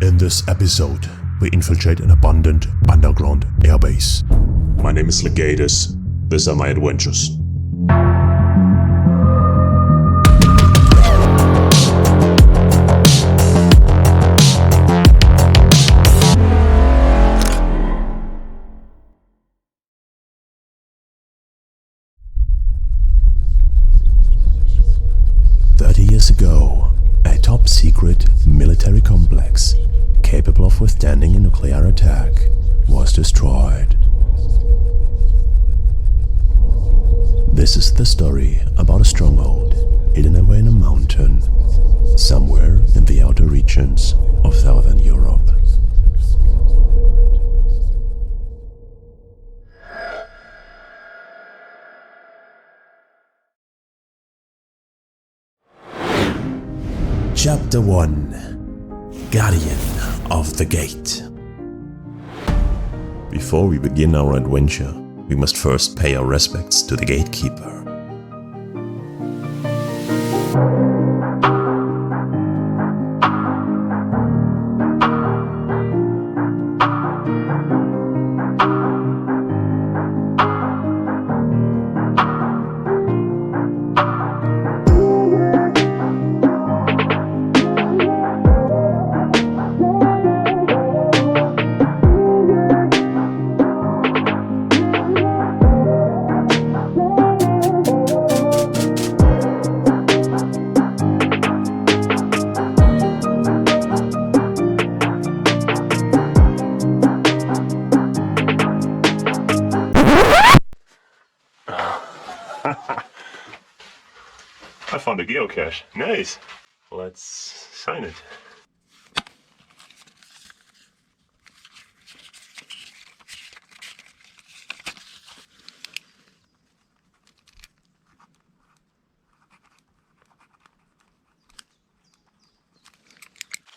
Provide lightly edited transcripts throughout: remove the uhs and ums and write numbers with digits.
In this episode, we infiltrate an abandoned underground airbase. My name is Legatus. These are my adventures. Years ago, a top-secret military complex capable of withstanding a nuclear attack was destroyed. This is the story about a stronghold hidden away in a mountain, somewhere in the outer regions of southern Europe. Chapter 1: Guardian of the Gate. Before we begin our adventure, we must first pay our respects to the gatekeeper. I found a geocache. Nice. Let's sign it.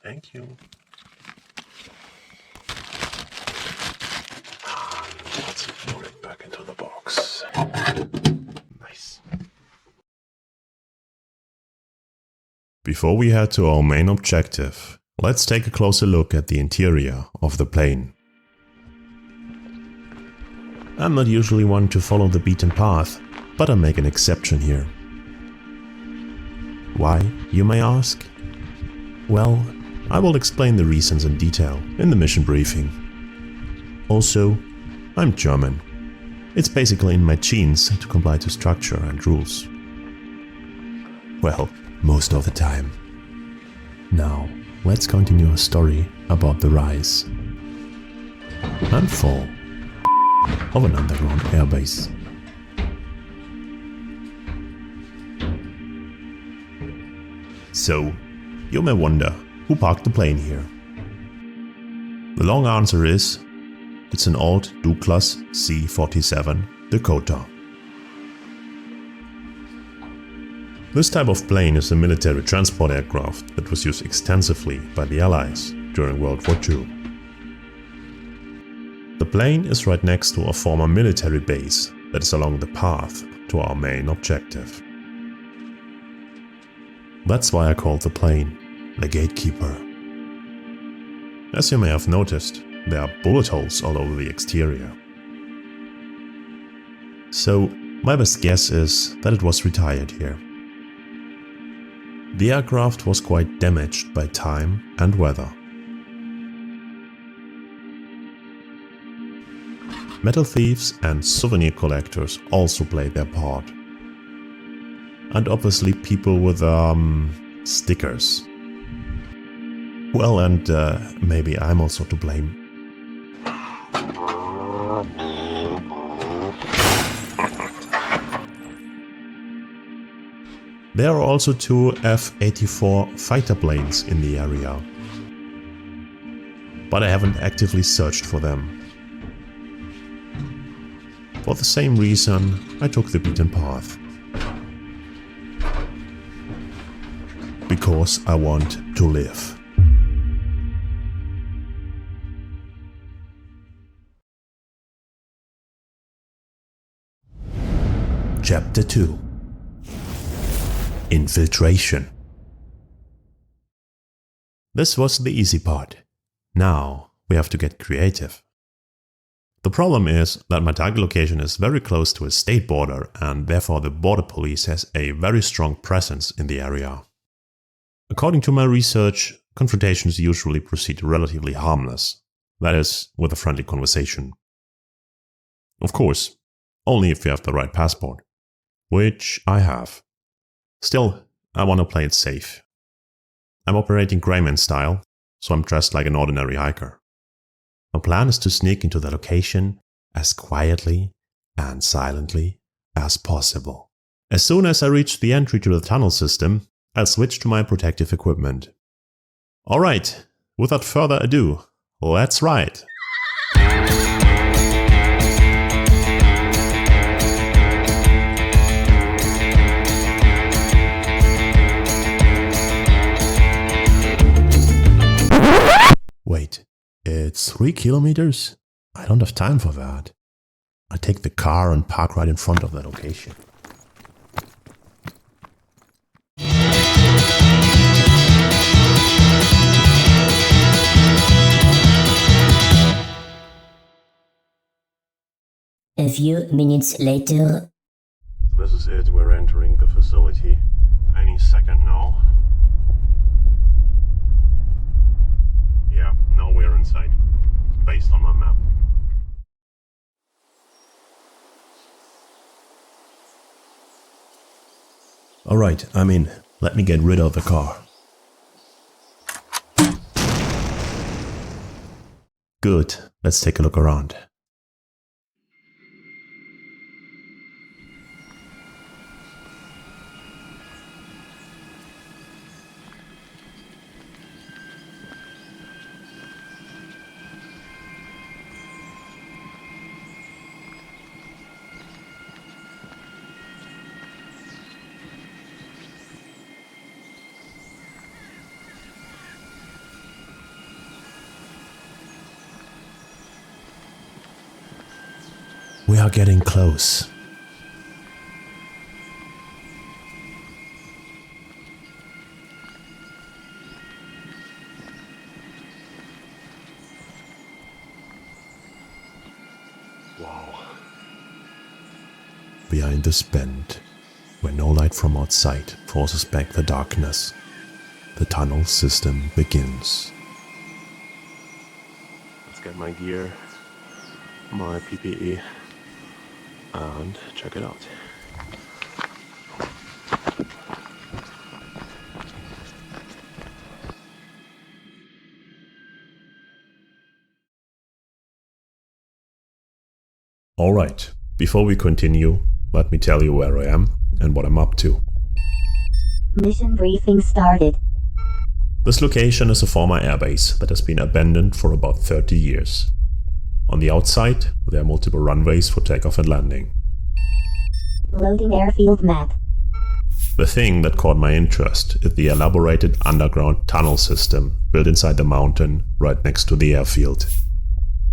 Thank you. Let's put it back into the box. Nice. Before we head to our main objective, let's take a closer look at the interior of the plane. I'm not usually one to follow the beaten path, but I make an exception here. Why, you may ask? Well, I will explain the reasons in detail in the mission briefing. Also, I'm German. It's basically in my genes to comply to structure and rules. Well, most of the time. Now, let's continue our story about the rise and fall of an underground airbase. So, you may wonder, who parked the plane here? The long answer is, it's an old Douglas C-47 Dakota. This type of plane is a military transport aircraft that was used extensively by the Allies during World War II. The plane is right next to a former military base that is along the path to our main objective. That's why I called the plane the Gatekeeper. As you may have noticed, there are bullet holes all over the exterior. So, my best guess is that it was retired here. The aircraft was quite damaged by time and weather. Metal thieves and souvenir collectors also play their part. And obviously people with stickers. Well, and maybe I'm also to blame. There are also two F-84 fighter planes in the area, but I haven't actively searched for them. For the same reason, I took the beaten path. Because I want to live. Chapter 2: Infiltration. This was the easy part. Now we have to get creative. The problem is that my target location is very close to a state border, and therefore the border police has a very strong presence in the area. According to my research, confrontations usually proceed relatively harmless, that is, with a friendly conversation. Of course, only if you have the right passport, which I have. Still, I want to play it safe. I'm operating Greyman style, so I'm dressed like an ordinary hiker. My plan is to sneak into the location as quietly and silently as possible. As soon as I reach the entry to the tunnel system, I'll switch to my protective equipment. Alright, without further ado, let's ride! Wait, it's 3 kilometers? I don't have time for that. I take the car and park right in front of the location. A few minutes later. This is it, we're entering the facility. Any second now. Yeah, now we're inside, based on my map. Alright, I'm in. Let me get rid of the car. Good, let's take a look around. We are getting close. Wow. We are in this bend, where no light from outside forces back the darkness. The tunnel system begins. Let's get my gear, my PPE. And check it out. Alright, before we continue, let me tell you where I am and what I'm up to. Mission briefing started. This location is a former airbase that has been abandoned for about 30 years. On the outside, there are multiple runways for takeoff and landing. Loading airfield map. The thing that caught my interest is the elaborated underground tunnel system built inside the mountain right next to the airfield.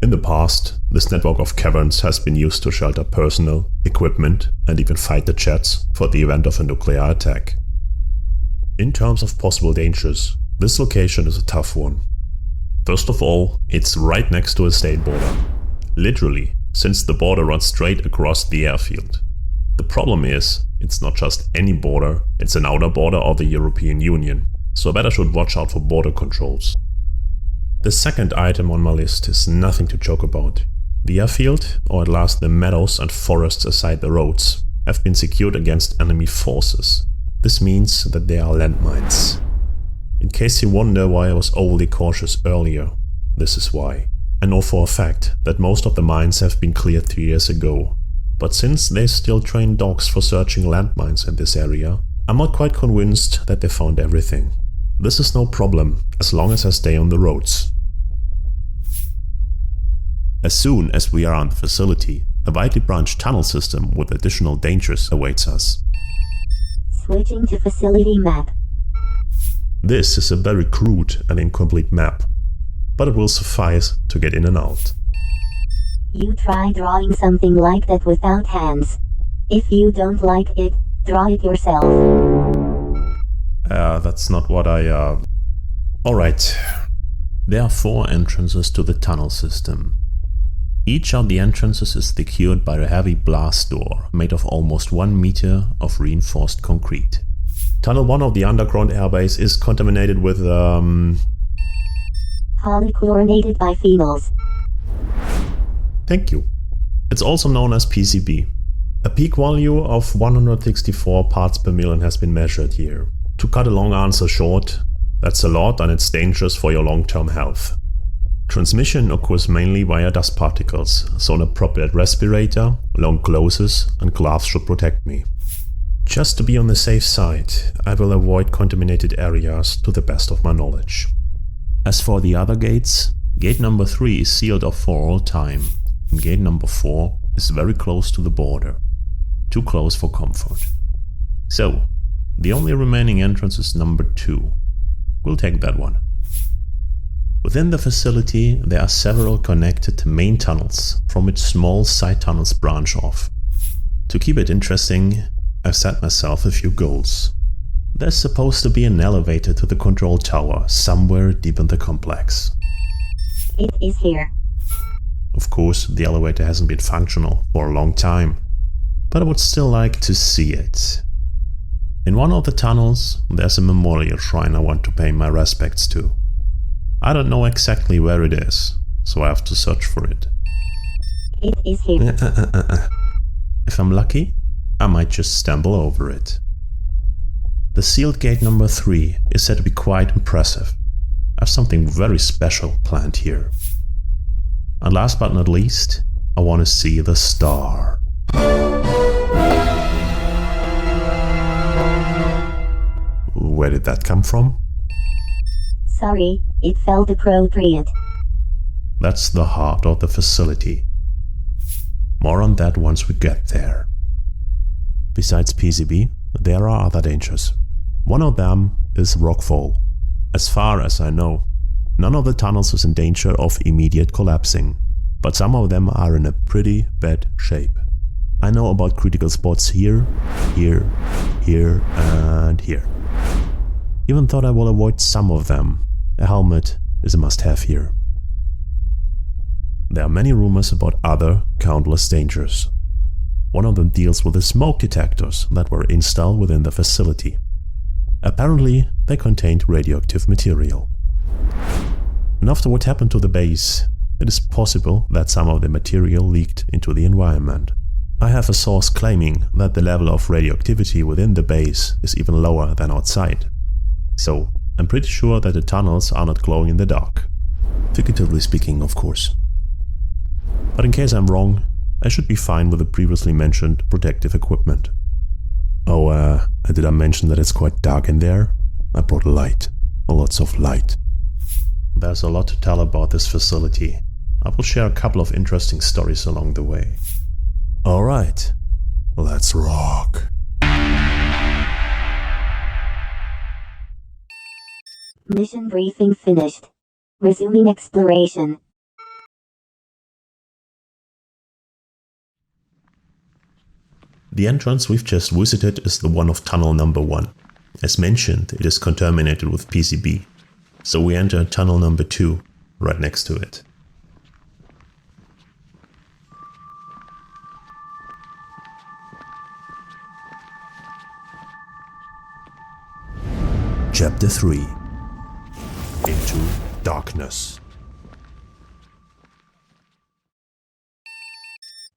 In the past, this network of caverns has been used to shelter personnel, equipment, and even fighter jets for the event of a nuclear attack. In terms of possible dangers, this location is a tough one. First of all, it's right next to a state border. Literally, since the border runs straight across the airfield. The problem is, it's not just any border, it's an outer border of the European Union, so I better should watch out for border controls. The second item on my list is nothing to joke about. The airfield, or at last the meadows and forests aside the roads, have been secured against enemy forces. This means that there are landmines. In case you wonder why I was overly cautious earlier, this is why. I know for a fact that most of the mines have been cleared 3 years ago, but since they still train dogs for searching landmines in this area, I'm not quite convinced that they found everything. This is no problem, as long as I stay on the roads. As soon as we are on the facility, a widely branched tunnel system with additional dangers awaits us. Switching to facility map. This is a very crude and incomplete map, but it will suffice to get in and out. You try drawing something like that without hands. If you don't like it, draw it yourself. That's not what I... Alright. There are 4 entrances to the tunnel system. Each of the entrances is secured by a heavy blast door made of almost 1 meter of reinforced concrete. Tunnel 1 of the underground airbase is contaminated with polychlorinated biphenyls. Thank you. It's also known as PCB. A peak value of 164 parts per million has been measured here. To cut a long answer short, that's a lot and it's dangerous for your long-term health. Transmission occurs mainly via dust particles, so an appropriate respirator, long clothes and gloves should protect me. Just to be on the safe side, I will avoid contaminated areas to the best of my knowledge. As for the other gates, gate number 3 is sealed off for all time, and gate number 4 is very close to the border. Too close for comfort. So, the only remaining entrance is number 2. We'll take that one. Within the facility there are several connected main tunnels from which small side tunnels branch off. To keep it interesting, I've set myself a few goals. There's supposed to be an elevator to the control tower somewhere deep in the complex. It is here. Of course, the elevator hasn't been functional for a long time, but I would still like to see it. In one of the tunnels, there's a memorial shrine I want to pay my respects to. I don't know exactly where it is, so I have to search for it. It is here. If I'm lucky, I might just stumble over it. The sealed gate number 3 is said to be quite impressive. I have something very special planned here. And last but not least, I want to see the star. Where did that come from? Sorry, it felt appropriate. That's the heart of the facility. More on that once we get there. Besides PCB, there are other dangers. One of them is rockfall. As far as I know, none of the tunnels is in danger of immediate collapsing, but some of them are in a pretty bad shape. I know about critical spots here, here, here and here. Even thought I will avoid some of them. A helmet is a must-have here. There are many rumors about other countless dangers. One of them deals with the smoke detectors that were installed within the facility. Apparently, they contained radioactive material. And after what happened to the base, it is possible that some of the material leaked into the environment. I have a source claiming that the level of radioactivity within the base is even lower than outside. So, I'm pretty sure that the tunnels are not glowing in the dark. Figuratively speaking, of course. But in case I'm wrong, I should be fine with the previously mentioned protective equipment. Oh, did I mention that it's quite dark in there? I brought light. Lots of light. There's a lot to tell about this facility. I will share a couple of interesting stories along the way. Alright, let's rock. Mission briefing finished. Resuming exploration. The entrance we've just visited is the one of tunnel number 1. As mentioned, it is contaminated with PCB, so we enter tunnel number 2, right next to it. Chapter 3. Into Darkness.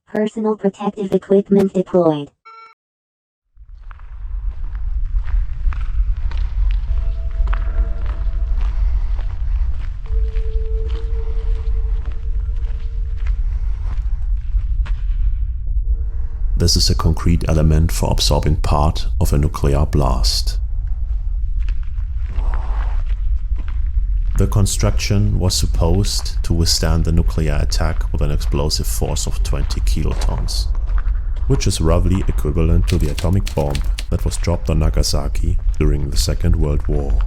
Personal protective equipment deployed. This is a concrete element for absorbing part of a nuclear blast. The construction was supposed to withstand the nuclear attack with an explosive force of 20 kilotons, which is roughly equivalent to the atomic bomb that was dropped on Nagasaki during the Second World War.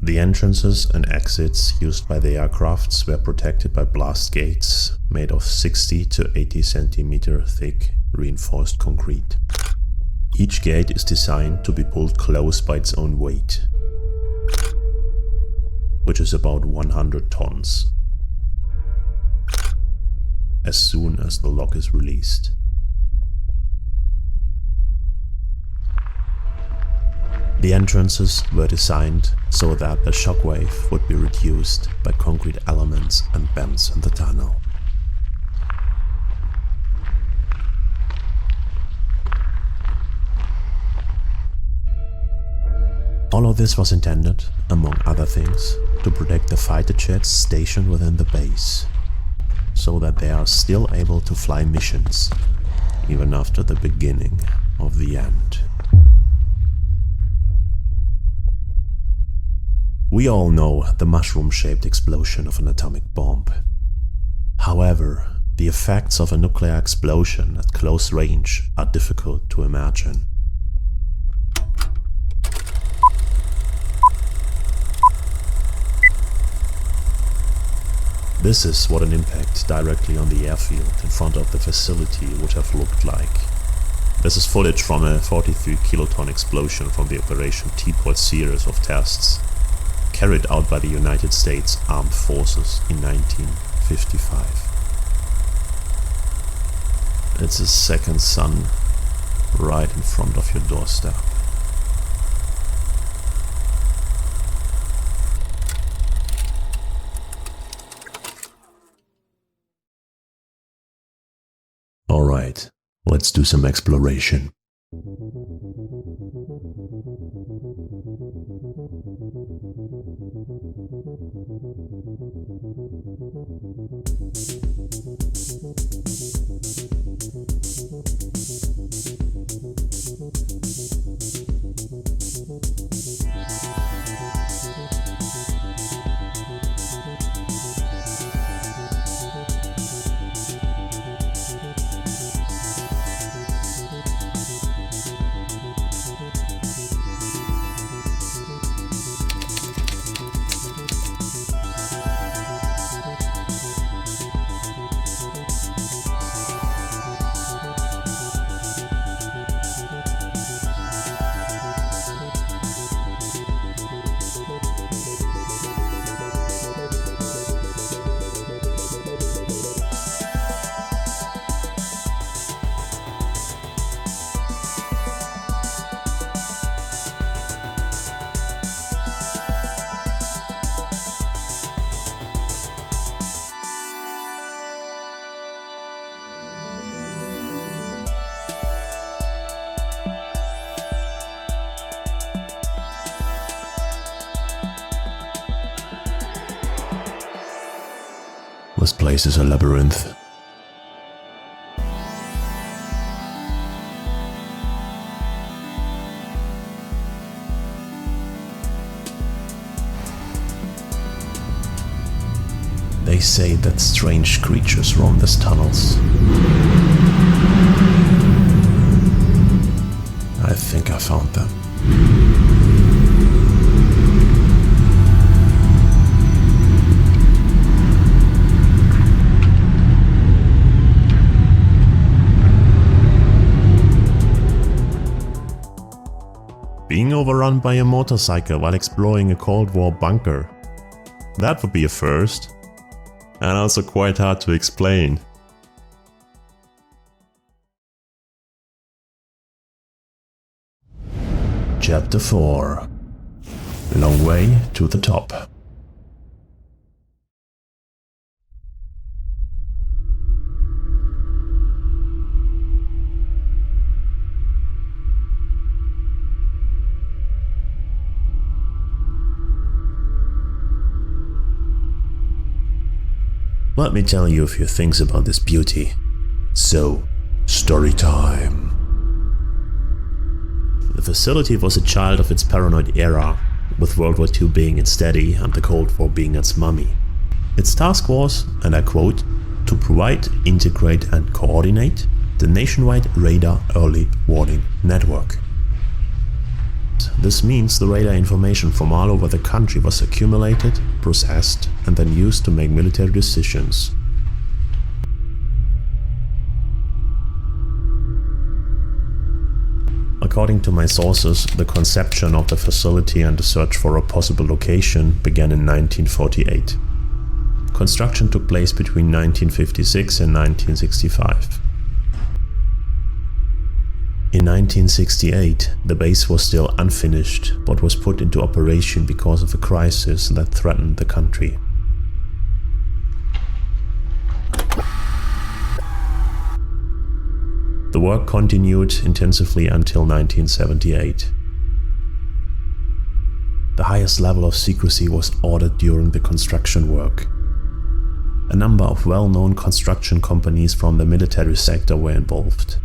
The entrances and exits used by the aircrafts were protected by blast gates made of 60 to 80 centimeter thick reinforced concrete. Each gate is designed to be pulled close by its own weight. which is about 100 tons, as soon as the lock is released. The entrances were designed so that the shockwave would be reduced by concrete elements and bends in the tunnel. All of this was intended, among other things, to protect the fighter jets stationed within the base, so that they are still able to fly missions, even after the beginning of the end. We all know the mushroom-shaped explosion of an atomic bomb. However, the effects of a nuclear explosion at close range are difficult to imagine. This is what an impact directly on the airfield in front of the facility would have looked like. This is footage from a 43 kiloton explosion from the Operation Teapot series of tests carried out by the United States Armed Forces in 1955. It's a second sun right in front of your doorstep. Alright, let's do some exploration. This place is a labyrinth. They say that strange creatures roam these tunnels. I think I found them. Being overrun by a motorcycle while exploring a Cold War bunker. That would be a first. And also quite hard to explain. Chapter 4. Long way to the top. Let me tell you a few things about this beauty. So, story time. The facility was a child of its paranoid era, with World War II being its daddy and the Cold War being its mummy. Its task was, and I quote, to provide, integrate and coordinate the nationwide radar early warning network. This means the radar information from all over the country was accumulated, processed, and then used to make military decisions. A According to my sources, the conception of the facility and the search for a possible location began in 1948. Construction took place between 1956 and 1965. In 1968, the base was still unfinished, but was put into operation because of a crisis that threatened the country. The work continued intensively until 1978. The highest level of secrecy was ordered during the construction work. A number of well-known construction companies from the military sector were involved.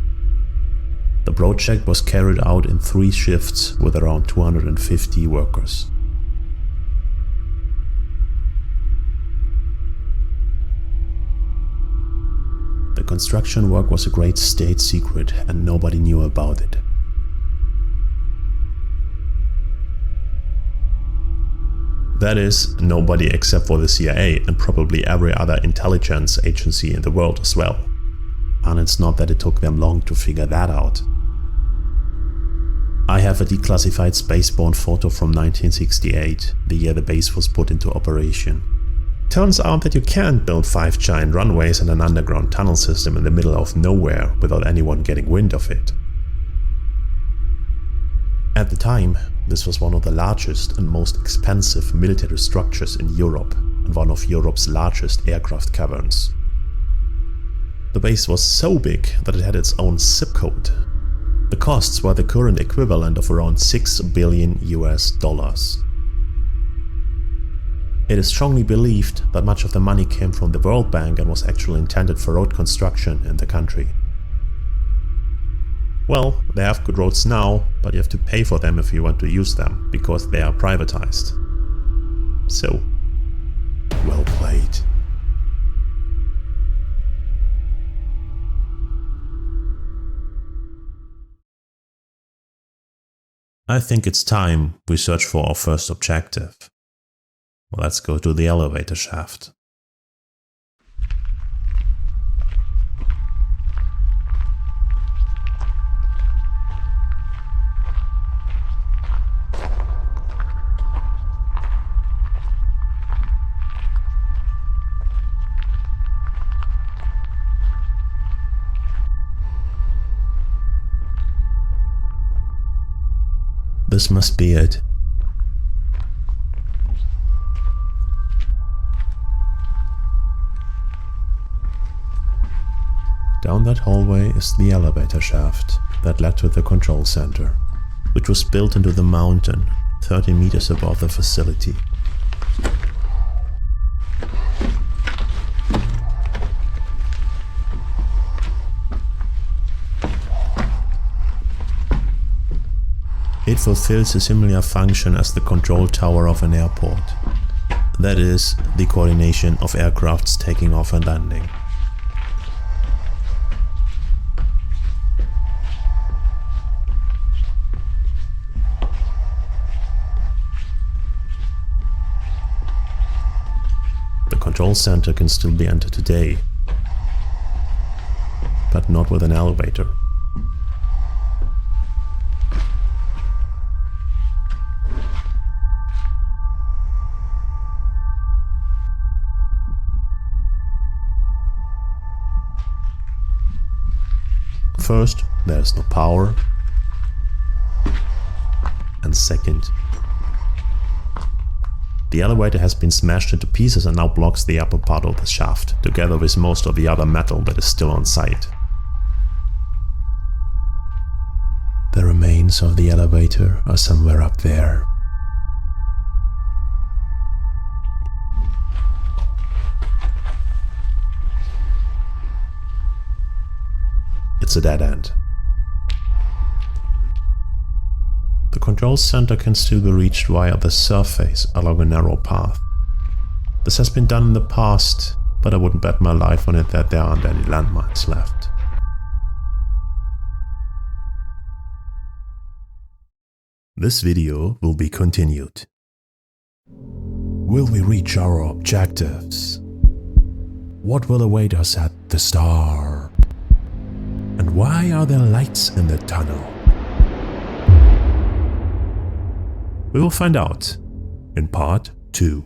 The project was carried out in 3 shifts with around 250 workers. The construction work was a great state secret and nobody knew about it. That is, nobody except for the CIA and probably every other intelligence agency in the world as well. And it's not that it took them long to figure that out. I have a declassified spaceborne photo from 1968, the year the base was put into operation. Turns out that you can't build 5 giant runways and an underground tunnel system in the middle of nowhere without anyone getting wind of it. At the time, this was one of the largest and most expensive military structures in Europe and one of Europe's largest aircraft caverns. The base was so big that it had its own zip code. The costs were the current equivalent of around $6 billion US. It is strongly believed that much of the money came from the World Bank and was actually intended for road construction in the country. Well, they have good roads now, but you have to pay for them if you want to use them, because they are privatized. So, well played. I think it's time we search for our first objective. Let's go to the elevator shaft. This must be it. Down that hallway is the elevator shaft that led to the control center, which was built into the mountain 30 meters above the facility. It fulfills a similar function as the control tower of an airport. That is, the coordination of aircrafts taking off and landing. The control center can still be entered today, but not with an elevator. First, there is no power, and second, the elevator has been smashed into pieces and now blocks the upper part of the shaft, together with most of the other metal that is still on site. The remains of the elevator are somewhere up there. It's a dead end. The control center can still be reached via the surface along a narrow path. This has been done in the past, but I wouldn't bet my life on it that there aren't any landmines left. This video will be continued. Will we reach our objectives? What will await us at the star? And why are there lights in the tunnel? We will find out in part 2.